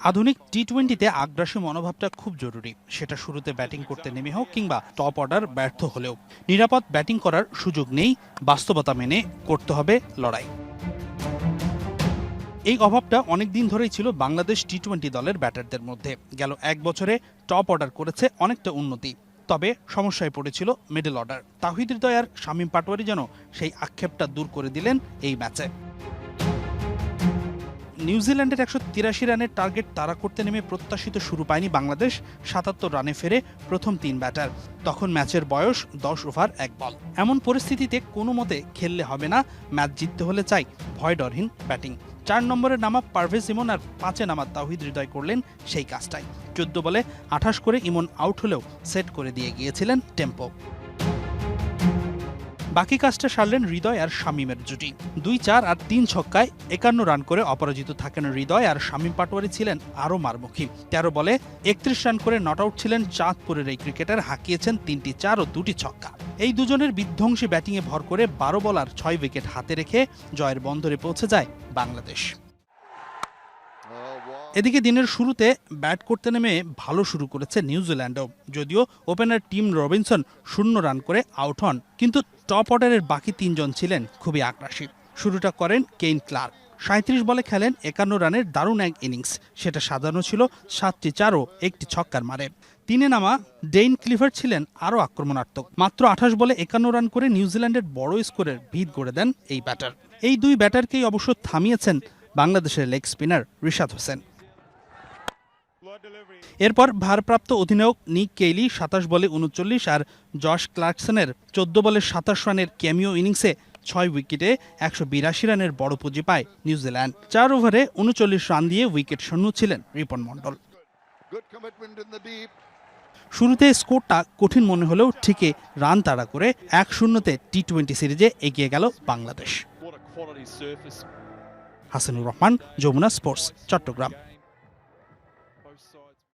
আধুনিক টি-20তে আগ্রাসী মনোভাবটা খুব জরুরি। সেটা শুরুতে ব্যাটিং করতে নেমে হোক কিংবা টপ অর্ডার ব্যর্থ হলেও নিরাপদ ব্যাটিং করার সুযোগ নেই, বাস্তবতা মেনে করতে হবে লড়াই। এই অভাবটা অনেক দিন ধরেই ছিল বাংলাদেশ টি-20 দলের ব্যাটারদের মধ্যে। গেল এক বছরে টপ অর্ডার করেছে অনেকটা উন্নতি, তবে সমস্যায় পড়েছিল মিডল অর্ডার। তাওহিদ হৃদয় আর শামীম পাটোয়ারি যেন সেই আক্ষেপটা দূর করে দিলেন এই ম্যাচে। নিউজিল্যান্ডের 183 রানের টার্গেট তাড়া করতে নেমে প্রত্যাশিত শুরু পায়নি বাংলাদেশ। 77 রানে ফেরে প্রথম 3 ব্যাটার। তখন ম্যাচের বয়স 10 ওভার 1 বল। এমন পরিস্থিতিতে কোনো মতে খেললে হবে না, ম্যাচ জিততে হলে চাই ভয় ডরহীন ব্যাটিং। 4 নম্বরে নামা পারভেজ ইমন আর 5-এ নামা তাওহিদ হৃদয় করলেন সেই কাজটাই। 14 বলে 28 করে ইমন আউট হলেও সেট করে দিয়ে গিয়েছিলেন টেম্পো। বাকি কাজটা সারলেন হৃদয় আর শামীমের জুটি। 2-4 আর 3 ছক্কায় 51 রান করে অপরাজিত থাকেন হৃদয়, আর শামীম পাটোয়ারি ছিলেন আরও মারমুখী। 13 বলে 31 রান করে নট আউট ছিলেন চাঁদপুরের এই ক্রিকেটার, হাঁকিয়েছেন 3টি 4 ও 2টি ছক্কা। এই দুজনের বিধ্বংসী ব্যাটিংয়ে ভর করে 12 বল আর 6 উইকেট হাতে রেখে জয়ের বন্দরে পৌঁছে যায় বাংলাদেশ। এদিকে দিনের শুরুতে ব্যাট করতে নেমে ভালো শুরু করেছে নিউজিল্যান্ডও। যদিও ওপেনার টিম রবিনসন 0 রান করে আউট হন, কিন্তু টপ অর্ডারের বাকি 3 জন ছিলেন খুবই আগ্রাসী। শুরুটা করেন কেইন ক্লার্ক। 37 বলে খেলেন 51 রানের দারুণ এক ইনিংস। সেটা সাজানো ছিল 7টি 4 ও 1টি ছক্কার মারে। 3-এ নামা ডেইন ক্লিভার ছিলেন আরও আক্রমণাত্মক। মাত্র 28 বলে 51 রান করে নিউজিল্যান্ডের বড় স্কোরের ভিত গড়ে দেন এই ব্যাটার। এই দুই ব্যাটারকেই অবশ্য থামিয়েছেন বাংলাদেশের লেগ স্পিনার রিশাদ হোসেন। এরপর ভারপ্রাপ্ত অধিনায়ক নিক কেইলি 27 বলে 39 আর জশ ক্লার্কসনের 14 বলে 27 রানের ক্যামিও ইনিংসে 6 উইকেটে 182 রানের বড় পুঁজি পায় নিউজিল্যান্ড। 4 ওভারে 39 রান দিয়ে উইকেট শূন্য ছিলেন রিপন মন্ডল। শুরুতে স্কোরটা কঠিন মনে হলেও ঠিকই রান তাড়া করে 1-0-তে টি-20 সিরিজে এগিয়ে গেল বাংলাদেশ। হাসানুর রহমান, যমুনা স্পোর্টস, চট্টগ্রাম।